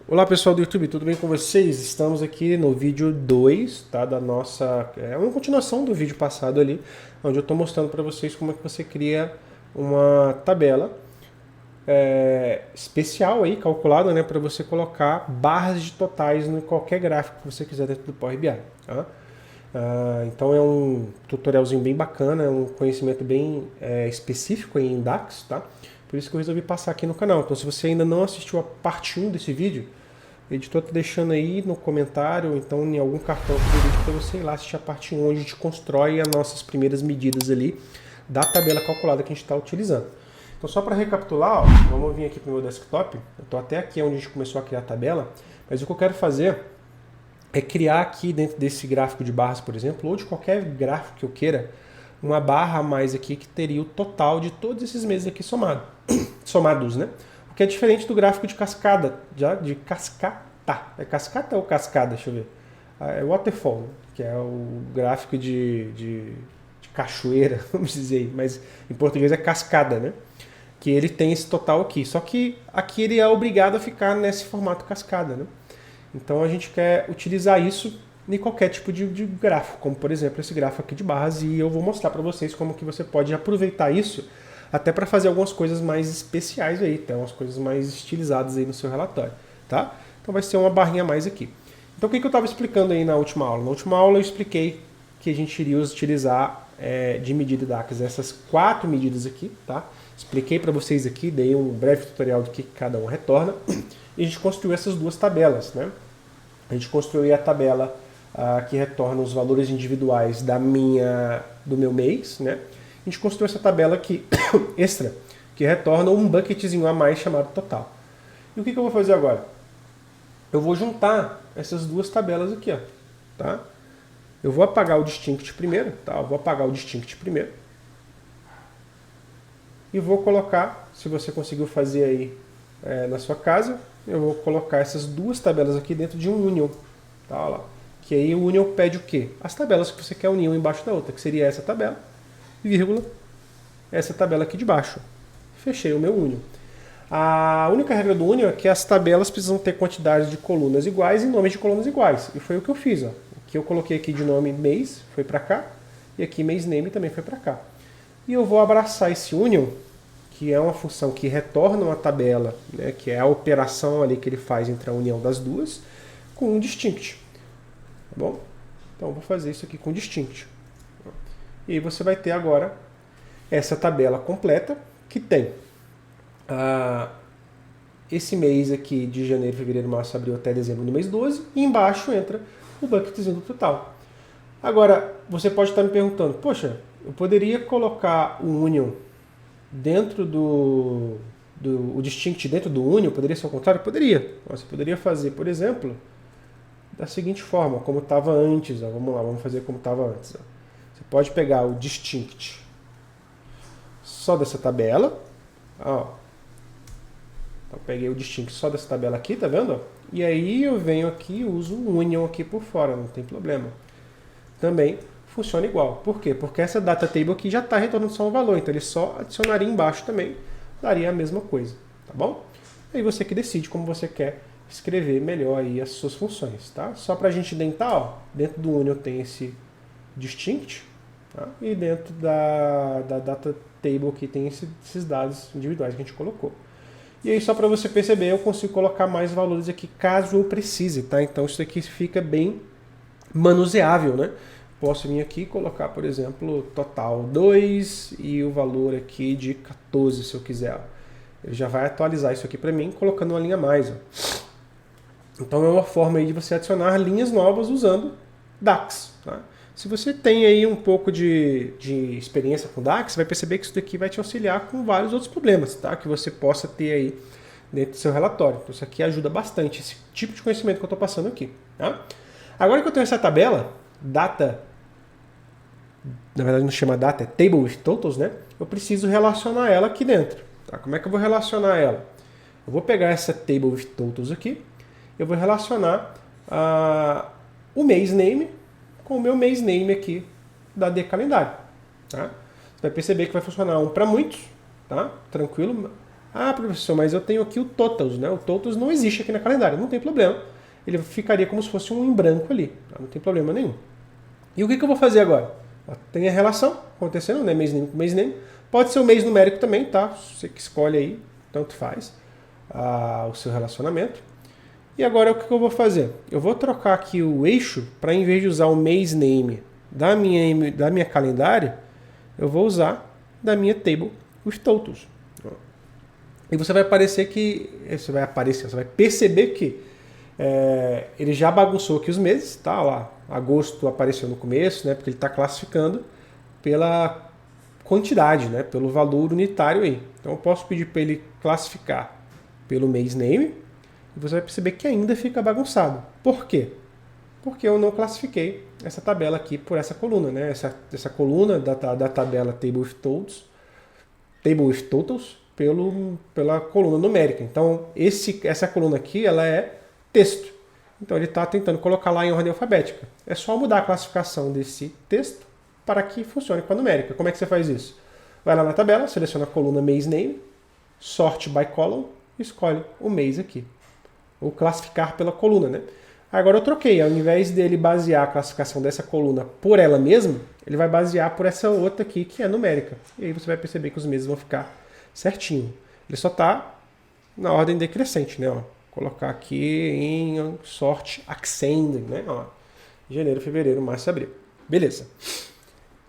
Olá pessoal do YouTube, tudo bem com vocês? Estamos aqui no vídeo 2, tá, da nossa... É uma continuação do vídeo passado ali, onde eu estou mostrando para vocês como é que você cria uma tabela especial aí, calculada, né, para você colocar barras de totais em qualquer gráfico que você quiser dentro do Power BI, tá? Então é um tutorialzinho bem bacana, é um conhecimento bem específico em DAX, tá? Por isso que eu resolvi passar aqui no canal. Então se você ainda não assistiu a parte 1 desse vídeo, o editor tá deixando aí no comentário, ou então em algum cartão do vídeo para você ir lá assistir a parte 1, onde a gente constrói as nossas primeiras medidas ali da tabela calculada que a gente está utilizando. Então só para recapitular, ó, vamos vir aqui para o meu desktop, eu estou até aqui onde a gente começou a criar a tabela, mas o que eu quero fazer é criar aqui dentro desse gráfico de barras, por exemplo, ou de qualquer gráfico que eu queira, uma barra a mais aqui que teria o total de todos esses meses aqui somados, né? O que é diferente do gráfico de cascada, de cascata. É cascata ou cascada? Deixa eu ver. É waterfall, né? Que é o gráfico de cachoeira, vamos dizer aí, mas em português é cascada, né? Que ele tem esse total aqui. Só que aqui ele é obrigado a ficar nesse formato cascada, né? Então a gente quer utilizar isso em qualquer tipo de gráfico, como por exemplo esse gráfico aqui de barras, e eu vou mostrar para vocês como que você pode aproveitar isso até para fazer algumas coisas mais especiais aí, tá? Umas coisas mais estilizadas aí no seu relatório, tá? Então vai ser uma barrinha a mais aqui. Então o que eu estava explicando aí na última aula? Na última aula eu expliquei que a gente iria utilizar de medida DAX essas 4 medidas aqui, tá? Expliquei para vocês aqui, dei um breve tutorial do que cada um retorna, e a gente construiu essas duas tabelas, né? A gente construiu a tabela que retorna os valores individuais do meu mês, né? A gente construiu essa tabela aqui, extra, que retorna um bucketzinho a mais chamado total. E o que eu vou fazer agora? Eu vou juntar essas duas tabelas aqui, ó, tá? Eu vou apagar o distinct primeiro, tá? Eu vou apagar o distinct primeiro. E vou colocar, se você conseguiu fazer aí na sua casa, eu vou colocar essas duas tabelas aqui dentro de um union, tá? Olha lá. Que aí o union pede o quê? As tabelas que você quer unir uma embaixo da outra, que seria essa tabela, vírgula, essa tabela aqui de baixo. Fechei o meu union. A única regra do union é que as tabelas precisam ter quantidades de colunas iguais e nomes de colunas iguais. E foi o que eu fiz, ó. Aqui eu coloquei aqui de nome mês, foi para cá, e aqui mês name também foi para cá. E eu vou abraçar esse union, que é uma função que retorna uma tabela, né, que é a operação ali que ele faz entre a união das duas, com um distinct. Tá bom? Então eu vou fazer isso aqui com distinct. E aí você vai ter agora essa tabela completa que tem esse mês aqui de janeiro, fevereiro, março, abril até dezembro no mês 12, e embaixo entra o bucketzinho do total. Agora, você pode estar me perguntando, poxa, eu poderia colocar o union dentro o distinct dentro do union, poderia ser o contrário? Poderia. Você poderia fazer, por exemplo, da seguinte forma, como estava antes. Ó. Vamos lá, vamos fazer como estava antes. Ó. Você pode pegar o distinct só dessa tabela. Ó. Então, peguei o distinct só dessa tabela aqui, tá vendo? E aí eu venho aqui e uso o union aqui por fora, não tem problema. Também funciona igual. Por quê? Porque essa data table aqui já está retornando só um valor, então ele só adicionaria embaixo também, daria a mesma coisa, tá bom? Aí você que decide como você quer escrever melhor aí as suas funções, tá? Só para a gente dentar, ó, dentro do union tem esse distinct, tá? E dentro da data table aqui tem esses dados individuais que a gente colocou. E aí só para você perceber, eu consigo colocar mais valores aqui caso eu precise, tá? Então isso aqui fica bem manuseável, né? Posso vir aqui e colocar, por exemplo, total 2 e o valor aqui de 14, se eu quiser. Ele já vai atualizar isso aqui para mim, colocando uma linha a mais. Ó. Então é uma forma aí de você adicionar linhas novas usando DAX. Tá? Se você tem aí um pouco de experiência com DAX, você vai perceber que isso daqui vai te auxiliar com vários outros problemas, tá? Que você possa ter aí dentro do seu relatório. Então isso aqui ajuda bastante, esse tipo de conhecimento que eu estou passando aqui. Tá? Agora que eu tenho essa tabela, data, na verdade não chama data, é table with totals, né? Eu preciso relacionar ela aqui dentro. Tá? Como é que eu vou relacionar ela? Eu vou pegar essa table with totals aqui, eu vou relacionar o mês name com o meu mês name aqui da D calendário. Tá? Você vai perceber que vai funcionar um para muitos, tá? Tranquilo. Ah, professor, mas eu tenho aqui o totals, né? O totals não existe aqui na calendário, não tem problema. Ele ficaria como se fosse um em branco ali, tá? Não tem problema nenhum. E o que eu vou fazer agora? Tem a relação acontecendo, né? Mês name com mês name. Pode ser o mês numérico também, tá? Você que escolhe aí, tanto faz o seu relacionamento. E agora o que eu vou fazer? Eu vou trocar aqui o eixo para, em vez de usar o mês name da minha calendário, eu vou usar da minha table os totals. E você vai você vai perceber que ele já bagunçou aqui os meses, tá? Lá, agosto apareceu no começo, né? Porque ele está classificando pela quantidade, né? Pelo valor unitário aí. Então eu posso pedir para ele classificar pelo mês name e você vai perceber que ainda fica bagunçado. Por quê? Porque eu não classifiquei essa tabela aqui por essa coluna, né? Essa coluna da tabela Table with Totals pela coluna numérica. Então, essa coluna aqui ela é texto. Então, ele está tentando colocar lá em ordem alfabética. É só mudar a classificação desse texto para que funcione com a numérica. Como é que você faz isso? Vai lá na tabela, seleciona a coluna mês name, sort by column, escolhe o mês aqui. Ou classificar pela coluna, né? Agora eu troquei, ao invés dele basear a classificação dessa coluna por ela mesma, ele vai basear por essa outra aqui que é numérica. E aí você vai perceber que os meses vão ficar certinho. Ele só está na ordem decrescente, né? Ó, colocar aqui em sorte ascending, né? Ó, janeiro, fevereiro, março, abril. Beleza.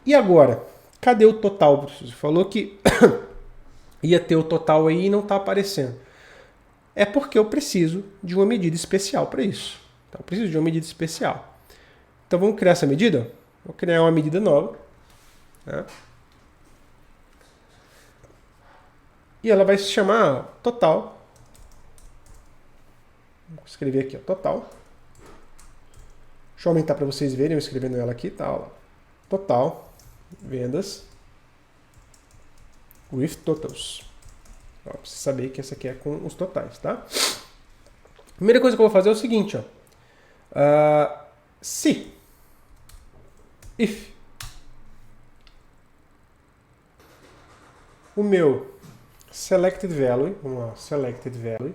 E agora? Cadê o total? Você falou que ia ter o total aí e não está aparecendo. É porque eu preciso de uma medida especial para isso. Então, eu preciso de uma medida especial. Então vamos criar essa medida? Vou criar uma medida nova. Né? E ela vai se chamar total. Vou escrever aqui, ó, total. Deixa eu aumentar para vocês verem eu escrevendo ela aqui. Tá, ó. Total vendas with totals. Ó, pra você saber que essa aqui é com os totais, tá? Primeira coisa que eu vou fazer é o seguinte, ó. If o meu selected value, vamos lá, selected value,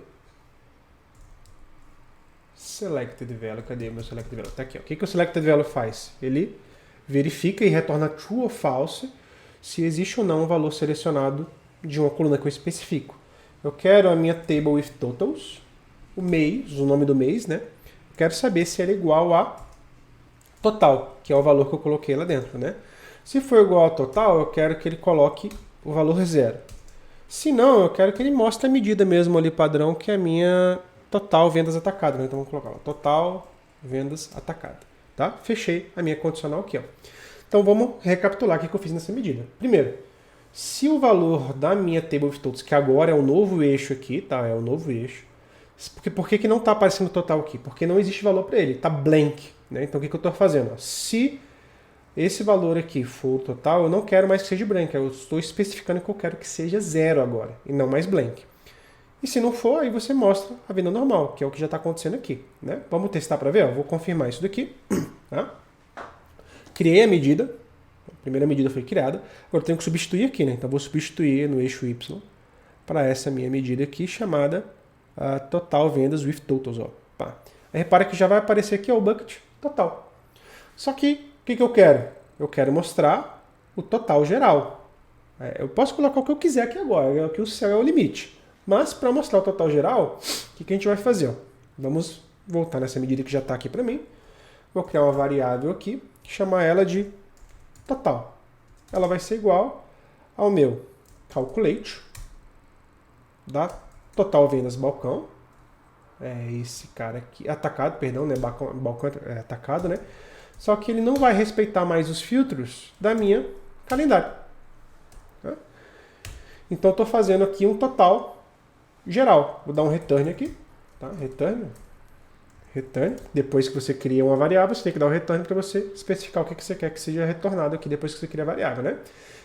cadê o meu selected value? Tá aqui, ó. O que o selected value faz? Ele verifica e retorna true ou false se existe ou não um valor selecionado de uma coluna que eu especifico. Eu quero a minha table with totals, o mês, o nome do mês, né? Eu quero saber se ela é igual a total, que é o valor que eu coloquei lá dentro, né? Se for igual a total, eu quero que ele coloque o valor 0. Se não, eu quero que ele mostre a medida mesmo ali padrão, que é a minha total vendas atacada, né? Então vamos colocar lá, total vendas atacada, tá? Fechei a minha condicional aqui, ó. Então vamos recapitular o que eu fiz nessa medida. Primeiro, se o valor da minha table of totals, que agora é o novo eixo aqui, tá? É o novo eixo. Por que não está aparecendo total aqui? Porque não existe valor para ele, está blank. Né? Então o que eu estou fazendo? Se esse valor aqui for o total, eu não quero mais que seja branco. Eu estou especificando que eu quero que seja 0 agora, e não mais blank. E se não for, aí você mostra a venda normal, que é o que já está acontecendo aqui. Né? Vamos testar para ver? Ó, vou confirmar isso daqui. Tá? Criei a medida. A primeira medida foi criada. Agora eu tenho que substituir aqui. Né? Então vou substituir no eixo Y para essa minha medida aqui, chamada total vendas with totals. Ó. Pá. Aí repara que já vai aparecer aqui ó, o bucket total. Só que, o que eu quero? Eu quero mostrar o total geral. Eu posso colocar o que eu quiser aqui agora, aqui o céu é o limite. Mas, para mostrar o total geral, o que a gente vai fazer? Ó? Vamos voltar nessa medida que já está aqui para mim. Vou criar uma variável aqui, chamar ela de total. Ela vai ser igual ao meu calculate da total vendas balcão. É esse cara aqui, atacado, perdão, né? Balcão é atacado, né? Só que ele não vai respeitar mais os filtros da minha calendário. Tá? Então, eu estou fazendo aqui um total geral. Vou dar um return aqui. Tá? Return. Depois que você cria uma variável, você tem que dar o return para você especificar o que você quer que seja retornado aqui depois que você cria a variável. Né?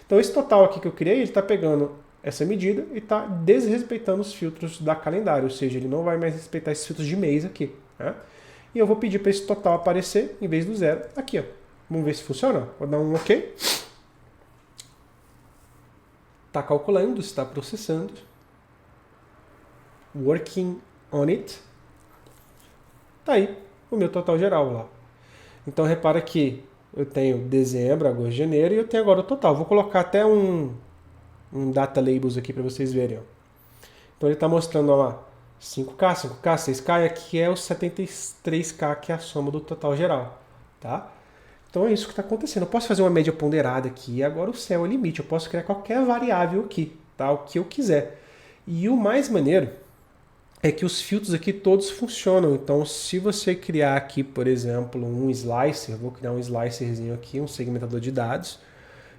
Então, esse total aqui que eu criei, ele está pegando essa medida e está desrespeitando os filtros da calendário. Ou seja, ele não vai mais respeitar esses filtros de mês aqui. Né? E eu vou pedir para esse total aparecer, em vez do 0, aqui. Ó. Vamos ver se funciona. Vou dar um OK. Está calculando, está processando. working on it. Tá aí o meu total geral lá. Então repara que eu tenho dezembro, agosto, janeiro e eu tenho agora o total. Vou colocar até um data labels aqui para vocês verem. Ó. Então ele está mostrando ó, lá 5K, 5K, 6K e aqui é o 73K que é a soma do total geral. Tá? Então é isso que está acontecendo. Eu posso fazer uma média ponderada aqui e agora o céu é o limite. Eu posso criar qualquer variável aqui, tá? O que eu quiser. E o mais maneiro é que os filtros aqui todos funcionam. Então, se você criar aqui, por exemplo, um slicer, vou criar um slicerzinho aqui, um segmentador de dados,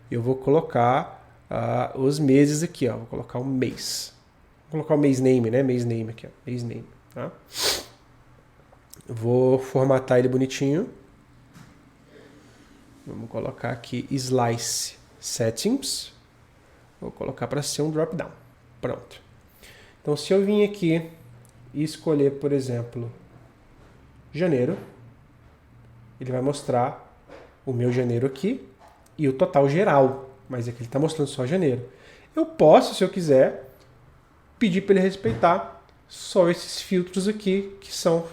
eu vou colocar os meses aqui, ó. Vou colocar o mês. Vou colocar o mês name, né? Mês name aqui, ó. Mês name, tá? Vou formatar ele bonitinho. Vamos colocar aqui Slice Settings. Vou colocar para ser um drop-down. Pronto. Então, se eu vim aqui e escolher, por exemplo, janeiro, ele vai mostrar o meu janeiro aqui e o total geral. Mas aqui ele está mostrando só janeiro. Eu posso, se eu quiser, pedir para ele respeitar só esses filtros aqui que são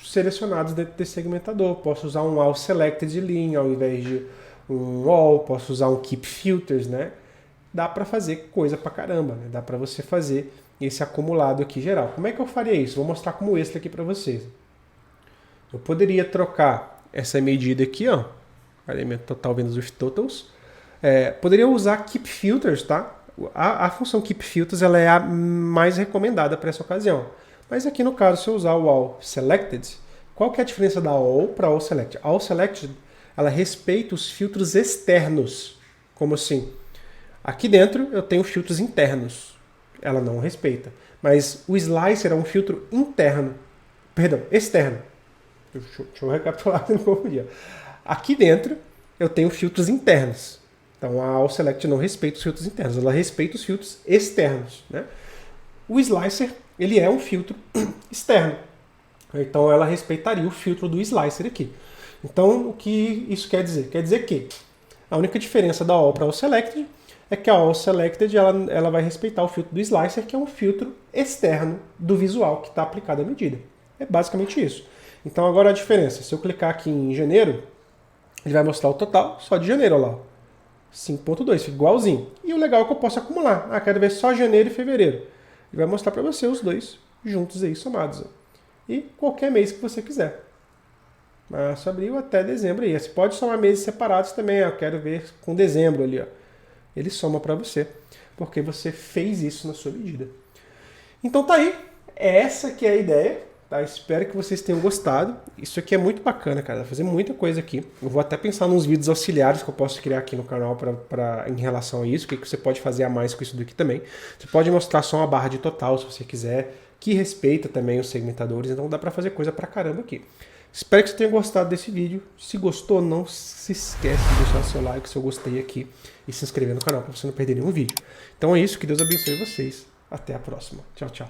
selecionados dentro desse segmentador. Posso usar um All Selected de linha ao invés de um All. Posso usar um Keep Filters, né? Dá para fazer coisa pra caramba, né? Dá para você fazer esse acumulado aqui geral. Como é que eu faria isso? Vou mostrar como extra aqui para vocês. Eu poderia trocar essa medida aqui, ó. Cadê meu total vendas with totals? Poderia usar Keep Filters, tá? A função Keep Filters ela é a mais recomendada para essa ocasião. Mas aqui no caso, se eu usar o All Selected, qual que é a diferença da All para All Selected? A All Selected, ela respeita os filtros externos. Como assim? Aqui dentro eu tenho filtros internos. Ela não respeita. Mas o Slicer é um filtro interno. Perdão, externo. Deixa eu recapitular, não confundir. Aqui dentro eu tenho filtros internos. Então a All Select não respeita os filtros internos. Ela respeita os filtros externos. Né? O Slicer, ele é um filtro externo. Então ela respeitaria o filtro do Slicer aqui. Então o que isso quer dizer? Quer dizer que a única diferença da All para All Selected é que a All Selected ela vai respeitar o filtro do Slicer, que é um filtro externo do visual que está aplicado à medida. É basicamente isso. Então agora a diferença, se eu clicar aqui em janeiro, ele vai mostrar o total só de janeiro, olha lá. 5.2, fica igualzinho. E o legal é que eu posso acumular. Quero ver só janeiro e fevereiro. Ele vai mostrar para você os dois juntos aí, somados. Ó. E qualquer mês que você quiser. Março, abril até dezembro aí. Você pode somar meses separados também. Eu quero ver com dezembro ali, ó. Ele soma para você, porque você fez isso na sua medida. Então tá aí, essa que é a ideia, tá? Espero que vocês tenham gostado. Isso aqui é muito bacana, cara, vai fazer muita coisa aqui. Eu vou até pensar nos vídeos auxiliares que eu posso criar aqui no canal em relação a isso, o que você pode fazer a mais com isso daqui também. Você pode mostrar só uma barra de total, se você quiser, que respeita também os segmentadores, então dá para fazer coisa pra caramba aqui. Espero que você tenha gostado desse vídeo. Se gostou, não se esquece de deixar seu like, se eu gostei aqui, e se inscrever no canal para você não perder nenhum vídeo. Então é isso, que Deus abençoe vocês. Até a próxima. Tchau, tchau.